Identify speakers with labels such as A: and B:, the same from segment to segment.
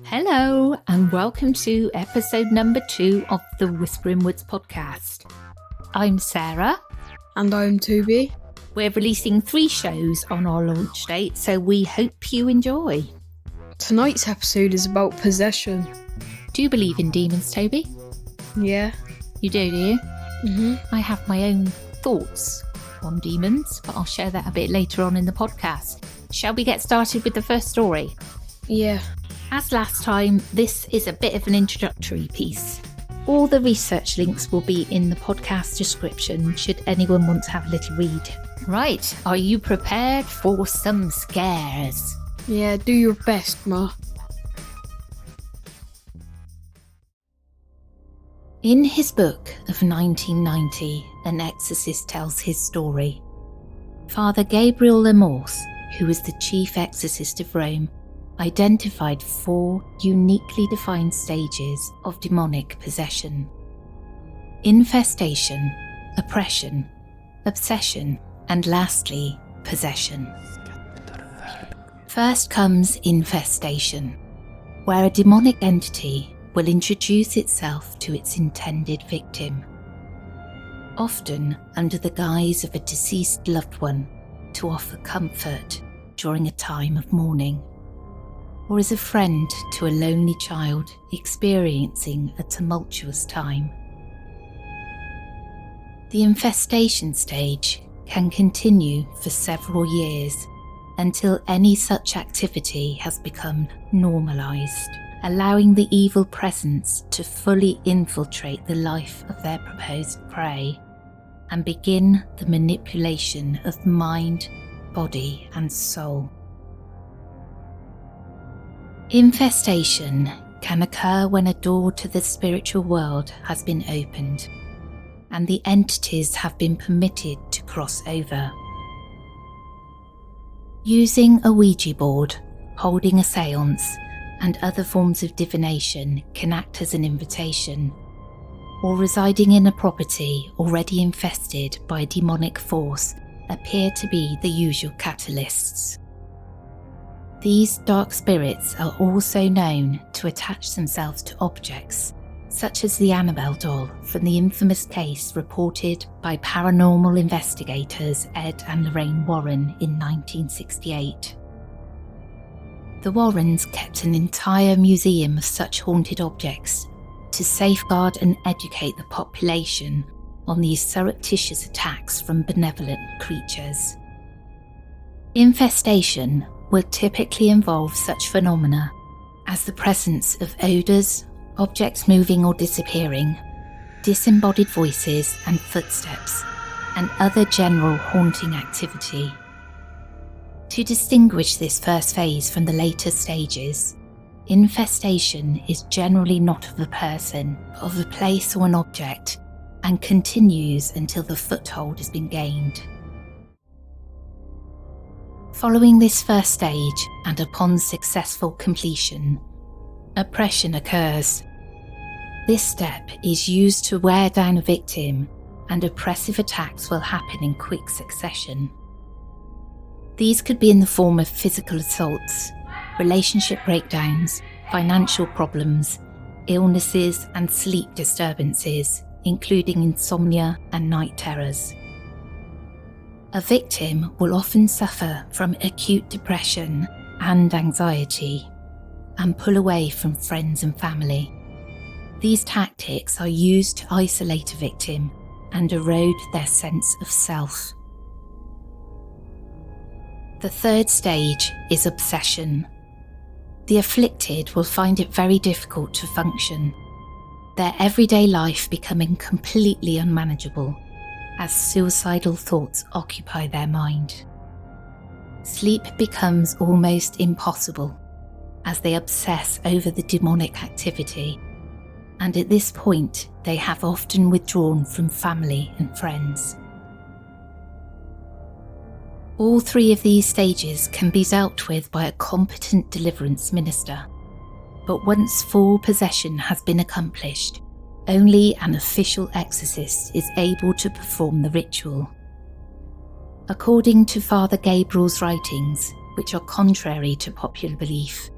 A: Hello, and welcome to episode number 2 of the Whispering Woods podcast. I'm Sarah.
B: And I'm Tobie.
A: We're releasing 3 shows on our launch date, so we hope you enjoy.
B: Tonight's episode is about possession.
A: Do you believe in demons, Tobie?
B: Yeah.
A: You do you?
B: Mm-hmm.
A: I have my own thoughts on demons, but I'll share that a bit later on in the podcast. Shall we get started with the first story?
B: Yeah.
A: As last time, this is a bit of an introductory piece. All the research links will be in the podcast description should anyone want to have a little read. Right, are you prepared for some scares?
B: Yeah, do your best, Ma.
A: In his book of 1990, an exorcist tells his story. Father Gabriel Lemorse, who was the chief exorcist of Rome, identified 4 uniquely defined stages of demonic possession: infestation, oppression, obsession, and lastly, possession. First comes infestation, where a demonic entity will introduce itself to its intended victim, often under the guise of a deceased loved one, to offer comfort during a time of mourning, or as a friend to a lonely child experiencing a tumultuous time. The infestation stage can continue for several years until any such activity has become normalised, allowing the evil presence to fully infiltrate the life of their proposed prey and begin the manipulation of mind, body, and soul. Infestation can occur when a door to the spiritual world has been opened and the entities have been permitted to cross over. Using a Ouija board, holding a séance, and other forms of divination can act as an invitation, or residing in a property already infested by a demonic force appear to be the usual catalysts. These dark spirits are also known to attach themselves to objects, such as the Annabelle doll from the infamous case reported by paranormal investigators Ed and Lorraine Warren in 1968. The Warrens kept an entire museum of such haunted objects to safeguard and educate the population on these surreptitious attacks from benevolent creatures. Infestation will typically involve such phenomena as the presence of odours, objects moving or disappearing, disembodied voices and footsteps, and other general haunting activity. To distinguish this first phase from the later stages, infestation is generally not of a person, but of a place or an object, and continues until the foothold has been gained. Following this first stage, and upon successful completion, oppression occurs. This step is used to wear down a victim, and oppressive attacks will happen in quick succession. These could be in the form of physical assaults, relationship breakdowns, financial problems, illnesses, and sleep disturbances, including insomnia and night terrors. A victim will often suffer from acute depression and anxiety and pull away from friends and family. These tactics are used to isolate a victim and erode their sense of self. The third stage is obsession. The afflicted will find it very difficult to function, their everyday life becoming completely unmanageable as suicidal thoughts occupy their mind. Sleep becomes almost impossible as they obsess over the demonic activity, and at this point they have often withdrawn from family and friends. All 3 of these stages can be dealt with by a competent deliverance minister, but once full possession has been accomplished, only an official exorcist is able to perform the ritual. According to Father Gabriel's writings, which are contrary to popular belief,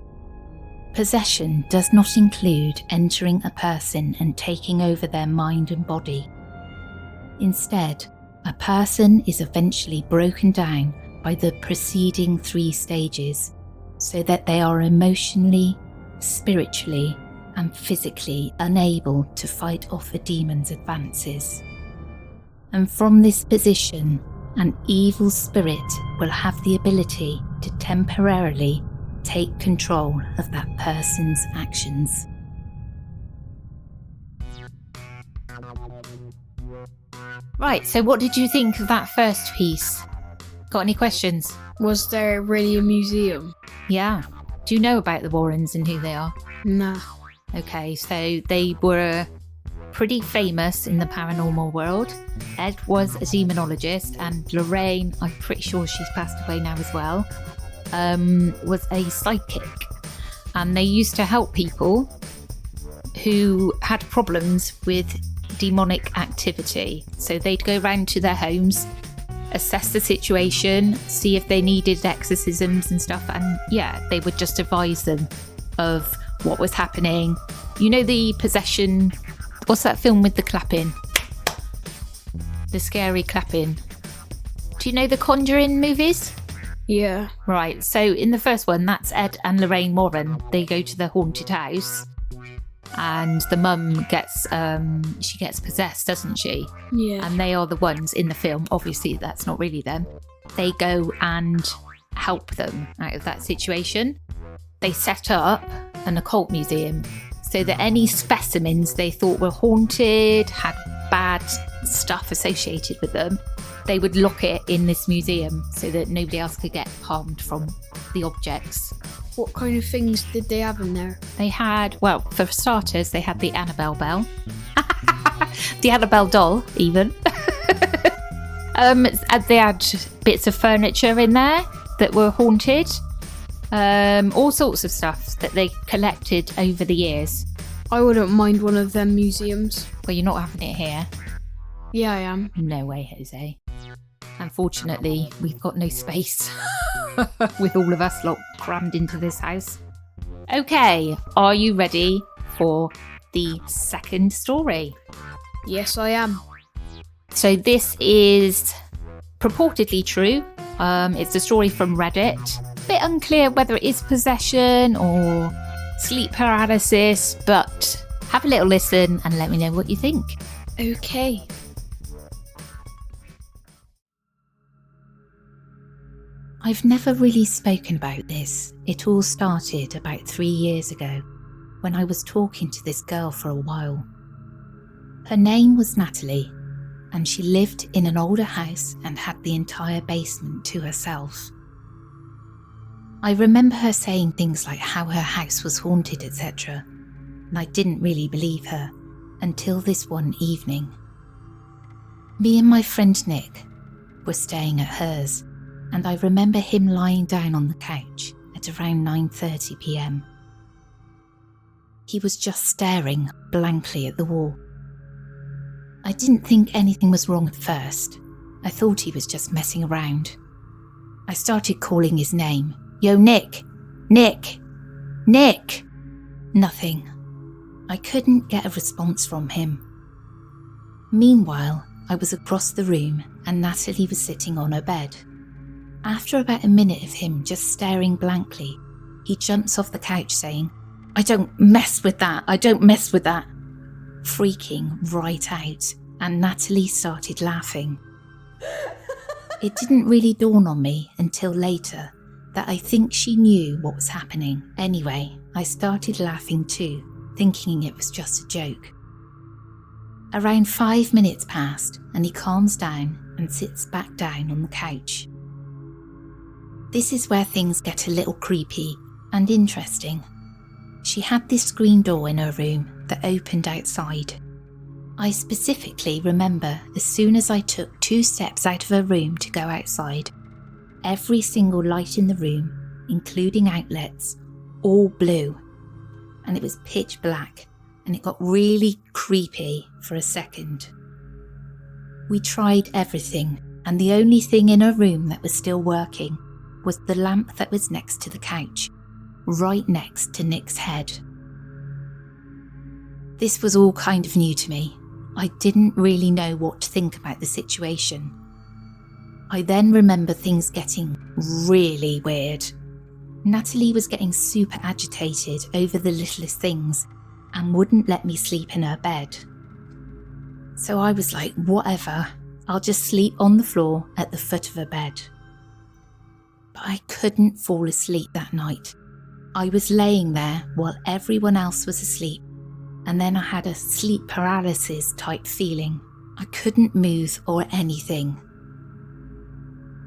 A: Possession does not include entering a person and taking over their mind and body. Instead, a person is eventually broken down by the preceding 3 stages, so that they are emotionally, spiritually, and physically unable to fight off a demon's advances. And from this position, an evil spirit will have the ability to temporarily take control of that person's actions. Right, so what did you think of that first piece? Got any questions?
B: Was there really a museum?
A: Yeah. Do you know about the Warrens and who they are?
B: Nah.
A: Okay, so they were pretty famous in the paranormal world. Ed was a demonologist, and Lorraine, I'm pretty sure she's passed away now as well, was a psychic. And they used to help people who had problems with demonic activity. So they'd go round to their homes, assess the situation, see if they needed exorcisms and stuff, and yeah, they would just advise them of what was happening. You know the possession, what's that film with the clapping? The scary clapping. Do you know the Conjuring movies?
B: Yeah.
A: Right, so in the first one, that's Ed and Lorraine Warren. They go to the haunted house, and the mum gets she gets possessed, doesn't she?
B: Yeah.
A: And they are the ones in the film, obviously that's not really them. They go and help them out of that situation. They set up an occult museum so that any specimens they thought were haunted, had bad stuff associated with them, they would lock it in this museum so that nobody else could get harmed from the objects.
B: What kind of things did they have in there?
A: They had, well, for starters, they had the Annabelle bell. The Annabelle doll, even. They had bits of furniture in there that were haunted. All sorts of stuff that they collected over the years.
B: I wouldn't mind one of them museums.
A: Well, you're not having it here.
B: Yeah, I am.
A: No way, Jose. Unfortunately, we've got no space with all of us lot crammed into this house. Okay, are you ready for the second story?
B: Yes, I am.
A: So this is purportedly true. It's a story from Reddit. Bit unclear whether it is possession or sleep paralysis, but have a little listen and let me know what you think.
B: Okay.
A: I've never really spoken about this. It all started about 3 years ago when I was talking to this girl for a while. Her name was Natalie, and she lived in an older house and had the entire basement to herself. I remember her saying things like how her house was haunted, etc., and I didn't really believe her until this one evening. Me and my friend Nick were staying at hers, and I remember him lying down on the couch at around 9:30 p.m. He was just staring blankly at the wall. I didn't think anything was wrong at first. I thought he was just messing around. I started calling his name. Yo, Nick! Nick! Nick! Nothing. I couldn't get a response from him. Meanwhile, I was across the room and Natalie was sitting on her bed. After about a minute of him just staring blankly, he jumps off the couch saying, "I don't mess with that, I don't mess with that," freaking right out, and Natalie started laughing. It didn't really dawn on me until later that I think she knew what was happening. Anyway, I started laughing too, thinking it was just a joke. Around 5 minutes passed and he calms down and sits back down on the couch. This is where things get a little creepy and interesting. She had this screen door in her room that opened outside. I specifically remember as soon as I took 2 steps out of her room to go outside, every single light in the room, including outlets, all blew, and it was pitch black, and it got really creepy for a second. We tried everything, and the only thing in her room that was still working was the lamp that was next to the couch. right next to Nick's head. This was all kind of new to me. I didn't really know what to think about the situation. I then remember things getting really weird. Natalie was getting super agitated over the littlest things and wouldn't let me sleep in her bed. So I was like, whatever, I'll just sleep on the floor at the foot of her bed. But I couldn't fall asleep that night. I was laying there while everyone else was asleep, and then I had a sleep paralysis type feeling. I couldn't move or anything.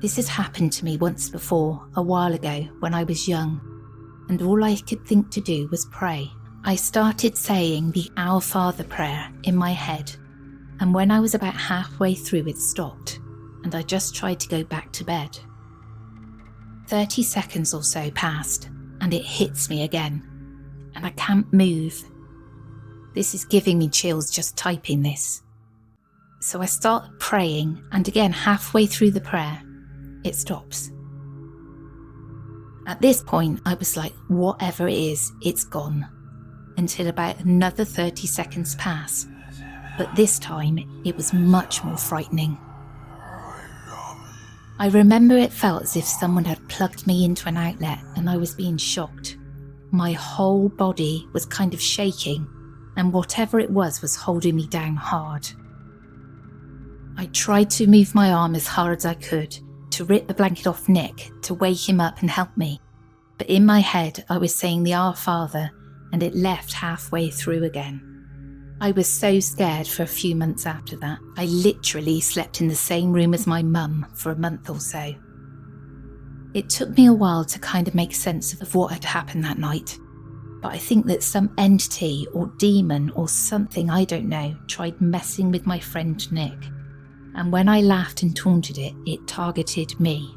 A: This has happened to me once before, a while ago when I was young, and all I could think to do was pray. I started saying the Our Father prayer in my head, and when I was about halfway through it stopped, and I just tried to go back to bed. 30 seconds or so passed, and it hits me again, and I can't move. This is giving me chills just typing this. So I start praying, and again halfway through the prayer, it stops. At this point, I was like, whatever it is, it's gone. Until about another 30 seconds pass. But this time, it was much more frightening. I remember it felt as if someone had plugged me into an outlet and I was being shocked. My whole body was kind of shaking, and whatever it was holding me down hard. I tried to move my arm as hard as I could, to rip the blanket off Nick, to wake him up and help me. But in my head, I was saying the Our Father, and it left halfway through again. I was so scared for a few months after that. I literally slept in the same room as my mum for a month or so. It took me a while to kind of make sense of what had happened that night. But I think that some entity or demon or something I don't know tried messing with my friend Nick. And when I laughed and taunted it, it targeted me.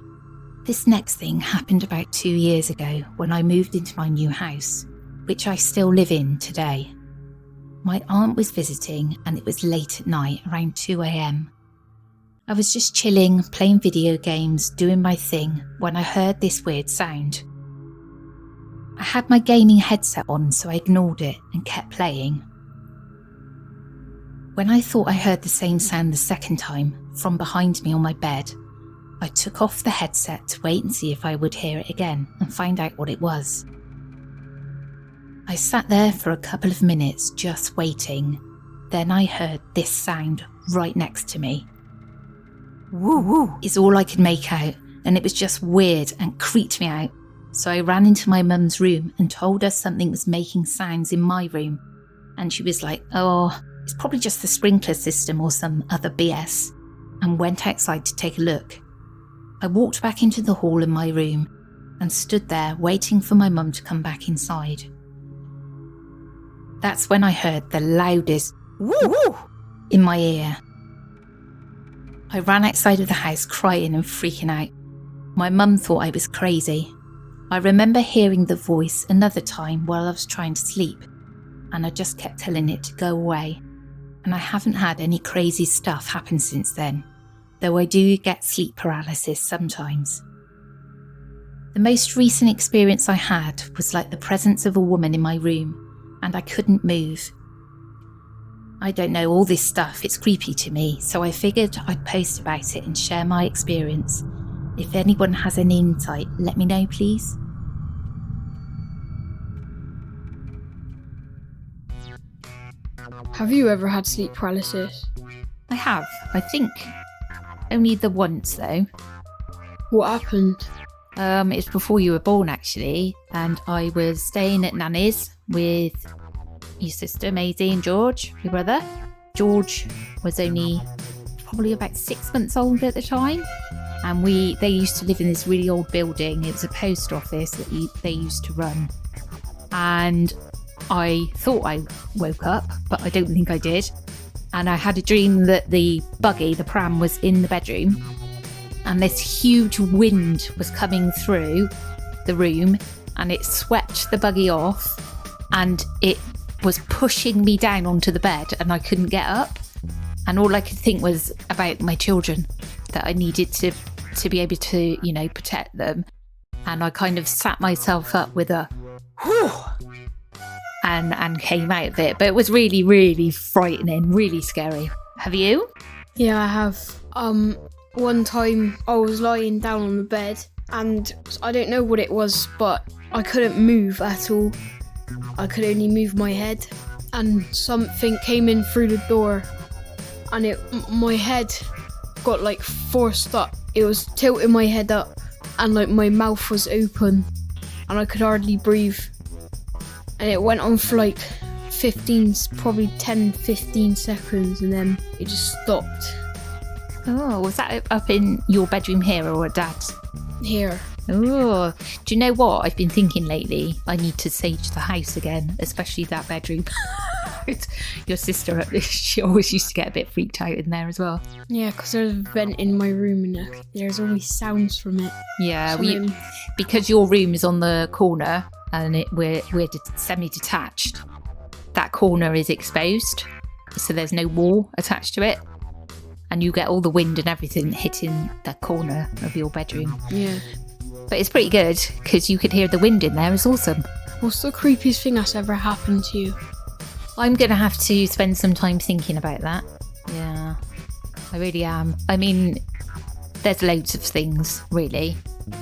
A: This next thing happened about 2 years ago when I moved into my new house, which I still live in today. My aunt was visiting and it was late at night, around 2 a.m. I was just chilling, playing video games, doing my thing, when I heard this weird sound. I had my gaming headset on, so I ignored it and kept playing. When I thought I heard the same sound the second time, from behind me on my bed, I took off the headset to wait and see if I would hear it again and find out what it was. I sat there for a couple of minutes just waiting. Then I heard this sound right next to me. Woo woo is all I could make out, and it was just weird and creeped me out. So I ran into my mum's room and told her something was making sounds in my room. And she was like, oh, it's probably just the sprinkler system or some other BS, and went outside to take a look. I walked back into the hall in my room and stood there waiting for my mum to come back inside. That's when I heard the loudest woo woo in my ear. I ran outside of the house crying and freaking out. My mum thought I was crazy. I remember hearing the voice another time while I was trying to sleep, and I just kept telling it to go away. And I haven't had any crazy stuff happen since then, though I do get sleep paralysis sometimes. The most recent experience I had was like the presence of a woman in my room, and I couldn't move. I don't know, all this stuff, it's creepy to me, so I figured I'd post about it and share my experience. If anyone has any insight, let me know, please.
B: Have you ever had sleep paralysis?
A: I have, I think. Only the once, though.
B: What happened?
A: It's before you were born, actually, and I was staying at Nanny's with your sister, Maisie, and George, your brother. George was only probably about 6 months old at the time, and they used to live in this really old building. It was a post office that they used to run, and I thought I woke up, but I don't think I did. And I had a dream that the buggy, the pram, was in the bedroom, and this huge wind was coming through the room, and it swept the buggy off, and it was pushing me down onto the bed, and I couldn't get up. And all I could think was about my children, that I needed to be able to, protect them. And I kind of sat myself up with a whew, and came out of it. But it was really, really frightening, really scary. Have you?
B: Yeah, I have. One time I was lying down on the bed and I don't know what it was, but I couldn't move at all. I could only move my head, and something came in through the door, and my head got like forced up. It was tilting my head up, and like my mouth was open, and I could hardly breathe. And it went on for like 10, 15 seconds, and then it just stopped.
A: Oh, was that up in your bedroom here or at Dad's?
B: Here.
A: Oh, do you know what I've been thinking lately? I need to sage the house again, especially that bedroom. Your sister, she always used to get a bit freaked out in there as well.
B: Yeah, because there's a vent in my room and there's always sounds from it.
A: Yeah, because your room is on the corner and we're semi-detached. That corner is exposed, so there's no wall attached to it. And you get all the wind and everything hitting the corner of your bedroom.
B: Yeah.
A: But it's pretty good because you could hear the wind in there. It's awesome.
B: What's the creepiest thing that's ever happened to you?
A: I'm going to have to spend some time thinking about that. Yeah, I really am. I mean, there's loads of things, really.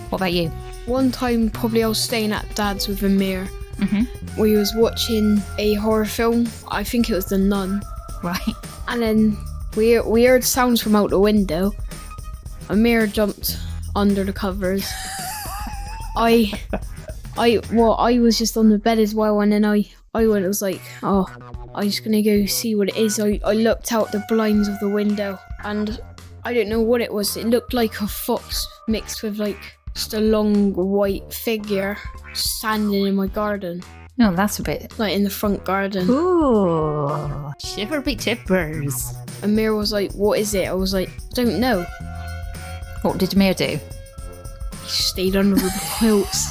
A: What about you?
B: One time, probably I was staying at Dad's with Amir.
A: Mm-hmm.
B: We was watching a horror film. I think it was The Nun.
A: Right.
B: And then we heard sounds from out the window. Amir jumped under the covers. I was just on the bed as well, and then I was like, oh, I'm just gonna go see what it is. I looked out the blinds of the window, and I don't know what it was. It looked like a fox mixed with like just a long white figure standing in my garden.
A: No, that's a bit...
B: Like in the front garden.
A: Ooh, shivery tippers.
B: Amir was like, what is it? I was like, I don't know.
A: What did Amir do?
B: He stayed under the quilts.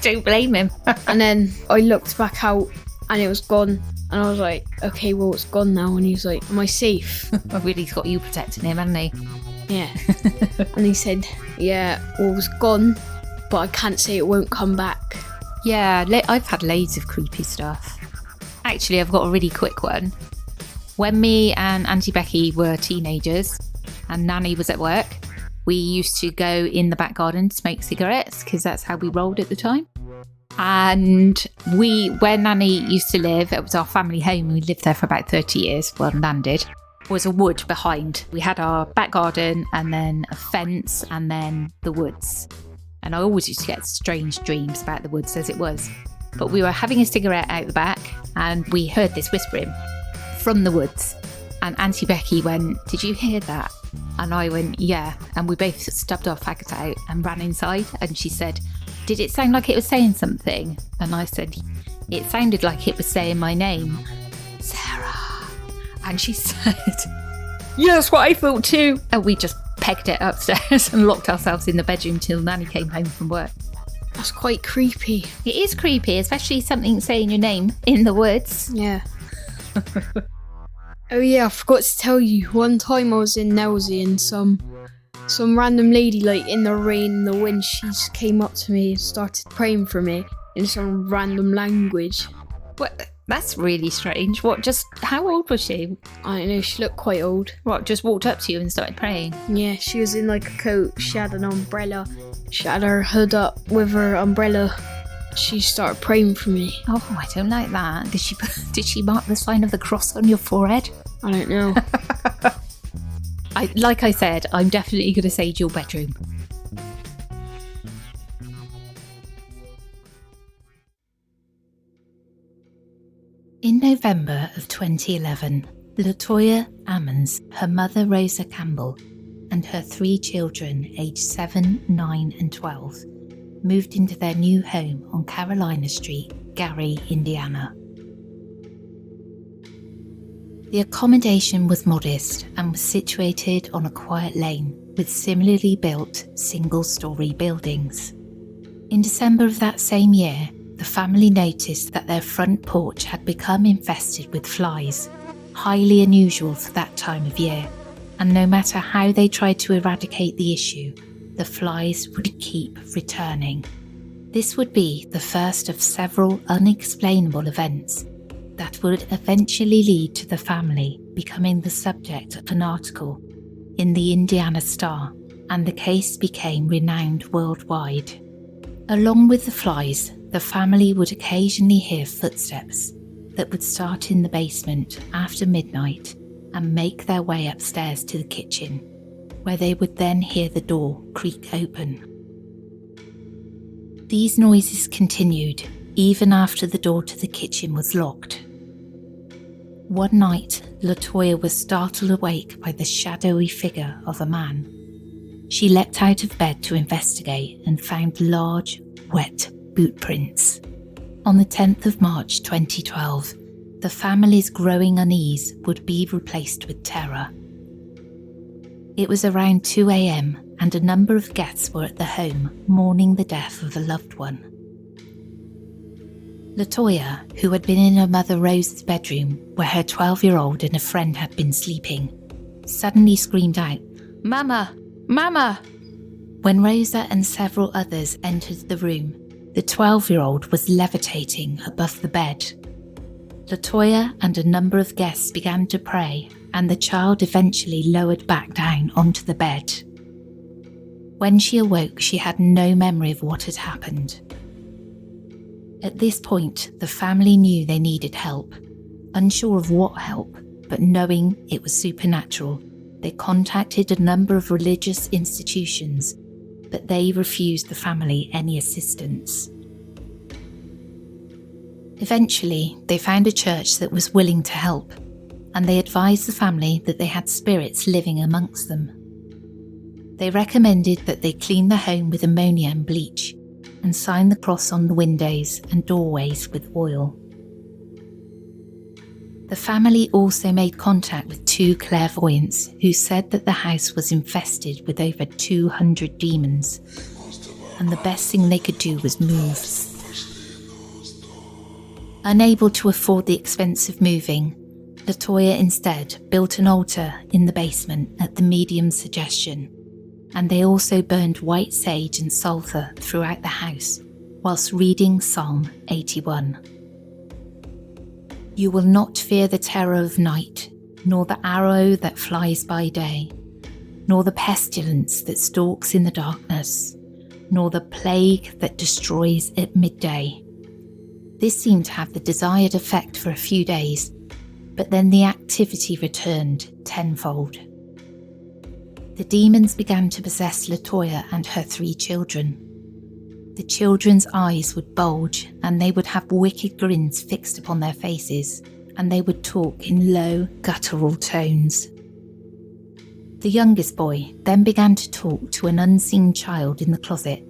A: Don't blame him.
B: And then I looked back out and it was gone. And I was like, okay, well, it's gone now. And he was like, am I safe?
A: Well, really, he's got you protecting him, hasn't he?
B: Yeah. And he said, yeah, well, it was gone, but I can't say it won't come back.
A: Yeah, I've had loads of creepy stuff. Actually, I've got a really quick one. When me and Auntie Becky were teenagers and Nanny was at work, we used to go in the back garden to smoke cigarettes because that's how we rolled at the time. And where Nanny used to live, it was our family home. We lived there for about 30 years, well, Nan did, was a wood behind. We had our back garden and then a fence and then the woods. And I always used to get strange dreams about the woods as it was. But we were having a cigarette out the back and we heard this whispering from the woods. And Auntie Becky went, did you hear that? And I went, yeah. And we both stubbed our faggot out and ran inside. And she said, did it sound like it was saying something? And I said, it sounded like it was saying my name, Sarah. And she said, yeah, that's what I thought too. And we just pegged it upstairs and locked ourselves in the bedroom till Nanny came home from work.
B: That's quite creepy.
A: It is creepy, especially something saying your name in the woods.
B: Yeah. Oh yeah, I forgot to tell you. One time I was in Nelsey and some random lady, like in the rain and the wind, she just came up to me and started praying for me in some random language.
A: What? That's really strange. How old was she?
B: I don't know, she looked quite old.
A: What, just walked up to you and started praying?
B: Yeah, she was in like a coat, she had an umbrella, she had her hood up with her umbrella. She started praying for me.
A: Oh, I don't like that. Did she mark the sign of the cross on your forehead?
B: I don't know.
A: Like I said, I'm definitely going to sage your bedroom. In November of 2011, LaToya Ammons, her mother Rosa Campbell, and her 3 children aged 7, 9 and 12 moved into their new home on Carolina Street, Gary, Indiana. The accommodation was modest and was situated on a quiet lane with similarly built single-storey buildings. In December of that same year, the family noticed that their front porch had become infested with flies, highly unusual for that time of year, and no matter how they tried to eradicate the issue, the flies would keep returning. This would be the first of several unexplainable events that would eventually lead to the family becoming the subject of an article in the Indiana Star, and the case became renowned worldwide. Along with the flies, the family would occasionally hear footsteps that would start in the basement after midnight and make their way upstairs to the kitchen, where they would then hear the door creak open. These noises continued even after the door to the kitchen was locked. One night, Latoya was startled awake by the shadowy figure of a man. She leapt out of bed to investigate and found large, wet boot prints. On the 10th of March 2012, the family's growing unease would be replaced with terror. It was around 2 a.m. and a number of guests were at the home mourning the death of a loved one. Latoya, who had been in her mother Rose's bedroom where her 12-year-old and a friend had been sleeping, suddenly screamed out, "Mama! Mama!" When Rosa and several others entered the room, the 12-year-old was levitating above the bed. Latoya and a number of guests began to pray, and the child eventually lowered back down onto the bed. When she awoke, she had no memory of what had happened. At this point, the family knew they needed help. Unsure of what help, but knowing it was supernatural, they contacted a number of religious institutions, but they refused the family any assistance. Eventually, they found a church that was willing to help, and they advised the family that they had spirits living amongst them. They recommended that they clean the home with ammonia and bleach, and sign the cross on the windows and doorways with oil. The family also made contact with 2 clairvoyants who said that the house was infested with over 200 demons, and the best thing they could do was move. Unable to afford the expense of moving, Latoya instead built an altar in the basement at the medium's suggestion, and they also burned white sage and sulphur throughout the house whilst reading Psalm 81. "You will not fear the terror of night, nor the arrow that flies by day, nor the pestilence that stalks in the darkness, nor the plague that destroys at midday." This seemed to have the desired effect for a few days, but then the activity returned tenfold. The demons began to possess Latoya and her 3 children. The children's eyes would bulge and they would have wicked grins fixed upon their faces, and they would talk in low, guttural tones. The youngest boy then began to talk to an unseen child in the closet.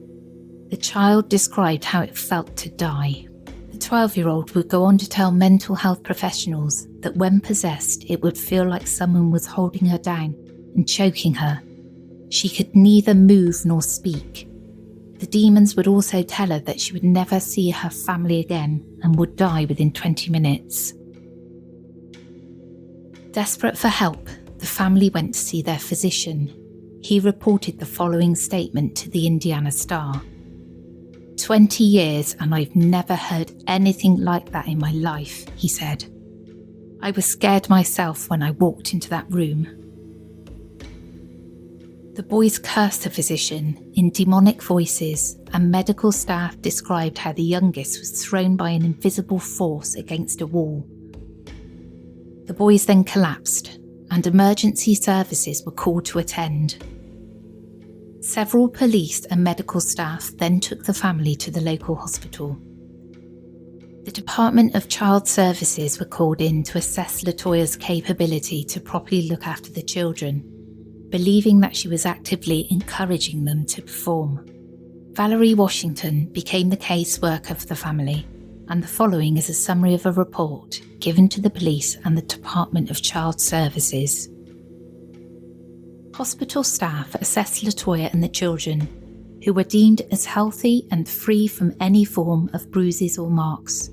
A: The child described how it felt to die. The 12-year-old would go on to tell mental health professionals that when possessed, it would feel like someone was holding her down and choking her. She could neither move nor speak. The demons would also tell her that she would never see her family again and would die within 20 minutes. Desperate for help, the family went to see their physician. He reported the following statement to the Indiana Star. 20 years and I've never heard anything like that in my life, he said. I was scared myself when I walked into that room. The boys cursed the physician in demonic voices, and medical staff described how the youngest was thrown by an invisible force against a wall. The boys then collapsed, and emergency services were called to attend. Several police and medical staff then took the family to the local hospital. The Department of Child Services were called in to assess Latoya's capability to properly look after the children, believing that she was actively encouraging them to perform. Valerie Washington became the caseworker for the family, and the following is a summary of a report given to the police and the Department of Child Services. Hospital staff assessed Latoya and the children, who were deemed as healthy and free from any form of bruises or marks.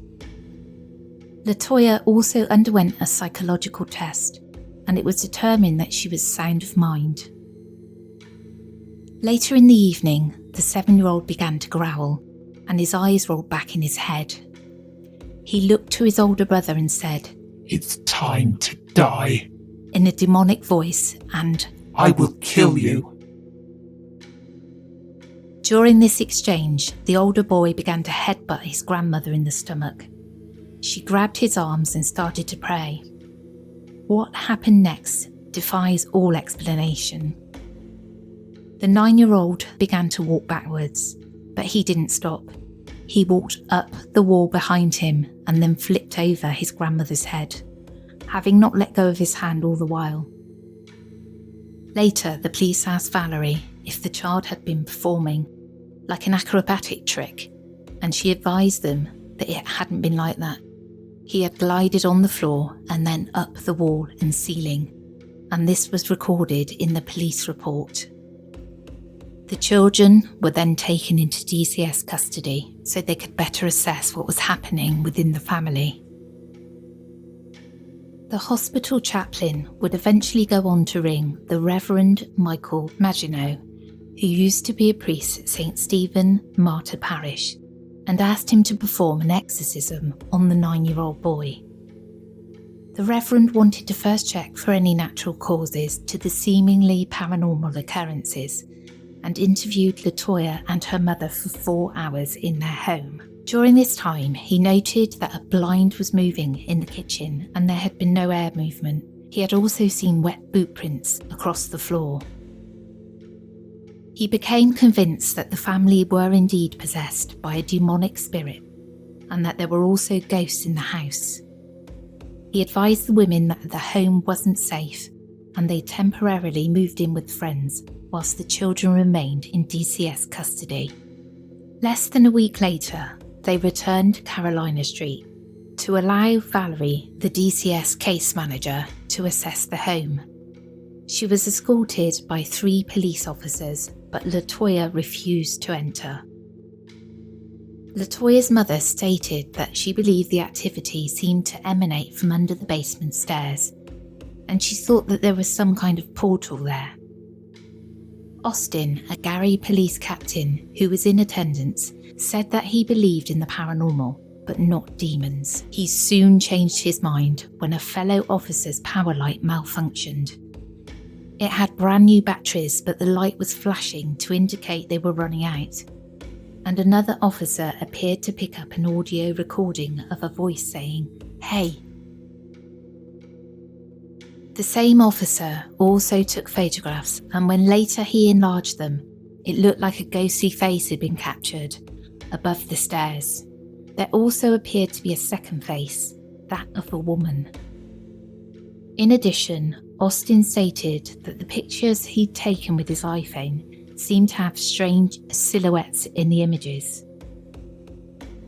A: Latoya also underwent a psychological test, and it was determined that she was sound of mind. Later in the evening, the 7-year-old began to growl, and his eyes rolled back in his head. He looked to his older brother and said,
C: "It's time to die,"
A: in a demonic voice, and
C: "I will kill you."
A: During this exchange, the older boy began to headbutt his grandmother in the stomach. She grabbed his arms and started to pray. What happened next defies all explanation. The 9-year-old began to walk backwards, but he didn't stop. He walked up the wall behind him and then flipped over his grandmother's head, having not let go of his hand all the while. Later, the police asked Valerie if the child had been performing like an acrobatic trick, and she advised them that it hadn't been like that. He had glided on the floor and then up the wall and ceiling, and this was recorded in the police report. The children were then taken into DCS custody so they could better assess what was happening within the family. The hospital chaplain would eventually go on to ring the Reverend Michael Maginot, who used to be a priest at St. Stephen Martyr Parish, and asked him to perform an exorcism on the 9-year-old boy. The Reverend wanted to first check for any natural causes to the seemingly paranormal occurrences, and interviewed LaToya and her mother for 4 hours in their home. During this time, he noted that a blind was moving in the kitchen and there had been no air movement. He had also seen wet boot prints across the floor. He became convinced that the family were indeed possessed by a demonic spirit and that there were also ghosts in the house. He advised the women that the home wasn't safe and they temporarily moved in with friends whilst the children remained in DCS custody. Less than a week later, they returned to Carolina Street to allow Valerie, the DCS case manager, to assess the home. She was escorted by 3 police officers, but LaToya refused to enter. LaToya's mother stated that she believed the activity seemed to emanate from under the basement stairs, and she thought that there was some kind of portal there. Austin, a Gary police captain who was in attendance, said that he believed in the paranormal, but not demons. He soon changed his mind when a fellow officer's power light malfunctioned. It had brand new batteries, but the light was flashing to indicate they were running out. And another officer appeared to pick up an audio recording of a voice saying, "Hey." The same officer also took photographs, and when later he enlarged them, it looked like a ghostly face had been captured above the stairs. There also appeared to be a second face, that of a woman. In addition, Austin stated that the pictures he'd taken with his iPhone seemed to have strange silhouettes in the images.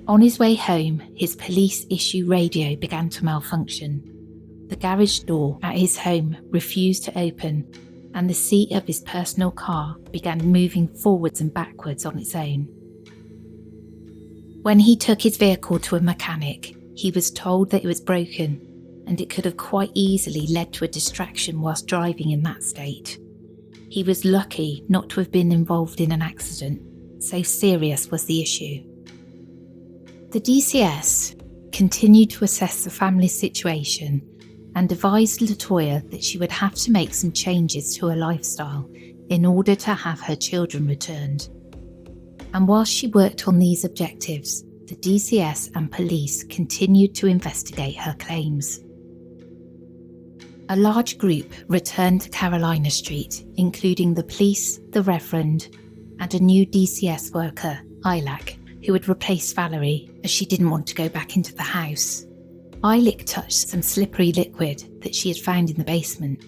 A: On his way home, his police-issue radio began to malfunction. The garage door at his home refused to open, and the seat of his personal car began moving forwards and backwards on its own. When he took his vehicle to a mechanic, he was told that it was broken, and it could have quite easily led to a distraction whilst driving in that state. He was lucky not to have been involved in an accident, so serious was the issue. The DCS continued to assess the family's situation and advised LaToya that she would have to make some changes to her lifestyle in order to have her children returned. And whilst she worked on these objectives, the DCS and police continued to investigate her claims. A large group returned to Carolina Street, including the police, the Reverend, and a new DCS worker, Ilac, who had replaced Valerie as she didn't want to go back into the house. Ilac touched some slippery liquid that she had found in the basement.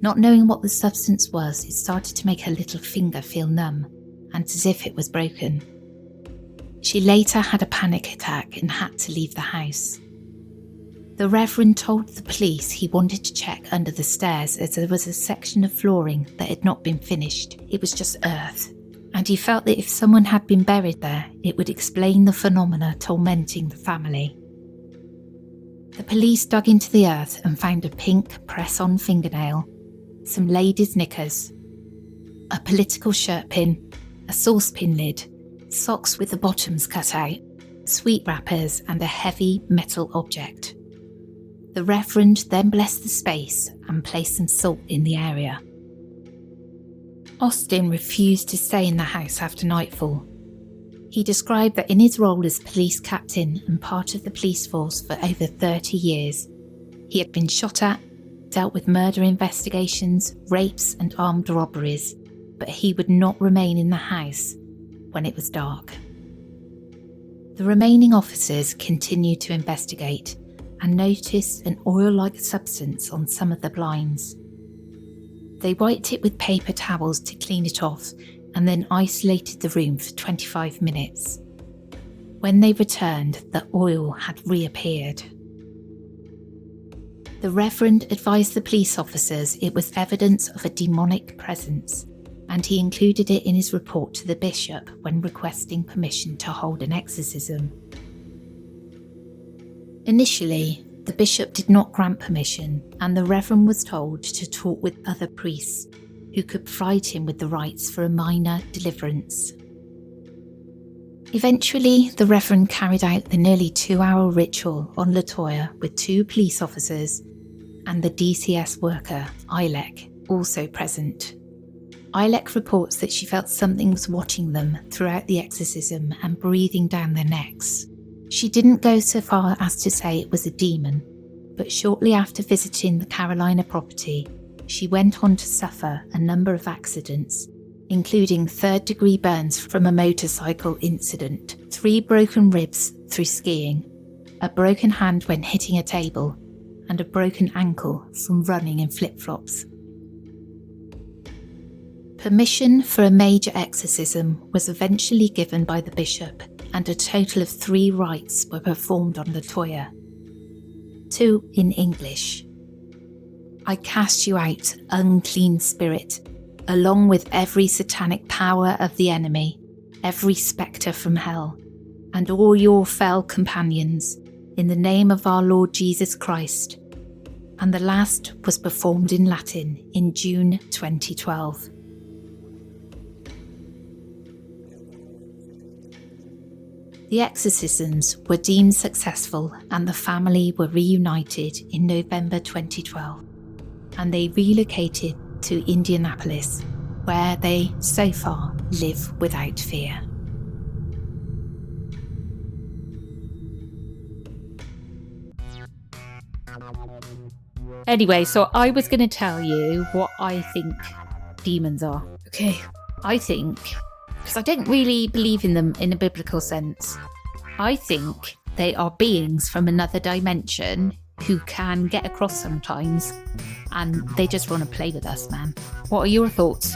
A: Not knowing what the substance was, it started to make her little finger feel numb, and as if it was broken. She later had a panic attack and had to leave the house. The Reverend told the police he wanted to check under the stairs as there was a section of flooring that had not been finished. It was just earth, and he felt that if someone had been buried there, it would explain the phenomena tormenting the family. The police dug into the earth and found a pink press-on fingernail, some ladies' knickers, a political shirt pin, a saucepan lid, socks with the bottoms cut out, sweet wrappers, and a heavy metal object. The Reverend then blessed the space and placed some salt in the area. Austin refused to stay in the house after nightfall. He described that in his role as police captain and part of the police force for over 30 years, he had been shot at, dealt with murder investigations, rapes and armed robberies, but he would not remain in the house when it was dark. The remaining officers continued to investigate and noticed an oil-like substance on some of the blinds. They wiped it with paper towels to clean it off and then isolated the room for 25 minutes. When they returned, the oil had reappeared. The Reverend advised the police officers it was evidence of a demonic presence, and he included it in his report to the bishop when requesting permission to hold an exorcism. Initially, the bishop did not grant permission, and the Reverend was told to talk with other priests who could provide him with the rites for a minor deliverance. Eventually, the Reverend carried out the nearly 2-hour ritual on LaToya with 2 police officers and the DCS worker, Ilek, also present. Ilek reports that she felt something was watching them throughout the exorcism and breathing down their necks. She didn't go so far as to say it was a demon, but shortly after visiting the Carolina property, she went on to suffer a number of accidents, including 3rd-degree burns from a motorcycle incident, 3 broken ribs through skiing, a broken hand when hitting a table, and a broken ankle from running in flip-flops. Permission for a major exorcism was eventually given by the bishop, and a total of 3 rites were performed on LaToya. 2 in English. I cast you out, unclean spirit, along with every satanic power of the enemy, every spectre from hell, and all your fell companions, in the name of our Lord Jesus Christ. And the last was performed in Latin in June 2012. The exorcisms were deemed successful and the family were reunited in November 2012, and they relocated to Indianapolis, where they, so far, live without fear.
D: Anyway, so I was going to tell you what I think demons are.
B: Okay.
D: I think, because I don't really believe in them in a biblical sense, I think they are beings from another dimension who can get across sometimes, and they just want to play with us, man. What are your thoughts?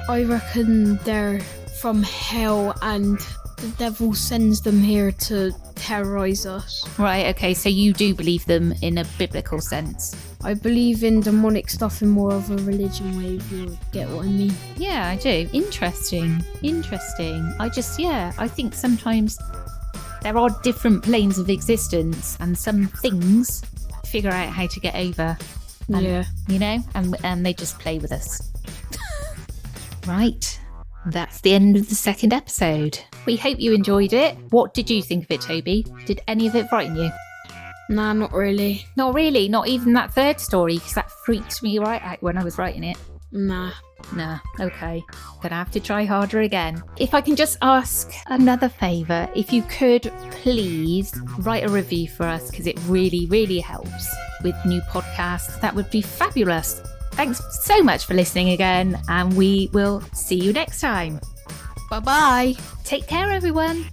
B: I reckon they're from hell and the devil sends them here to terrorise us.
D: Right, okay, so you do believe them in a biblical sense.
B: I believe in demonic stuff in more of a religion way, if you get what I mean.
D: Yeah, I do. Interesting. I think sometimes there are different planes of existence and some things figure out how to get over. And,
B: Yeah.
D: You know, and they just play with us. Right. That's the end of the 2nd episode. We hope you enjoyed it. What did you think of it, Tobie? Did any of it frighten you?
B: Nah, not really.
D: Not really. Not even that 3rd story, because that freaked me right out when I was writing it.
B: Nah.
D: Nah, okay. Gonna have to try harder again. If I can just ask another favour, if you could please write a review for us, because it really, really helps with new podcasts, that would be fabulous. Thanks so much for listening again, and we will see you next time.
B: Bye-bye.
D: Take care, everyone.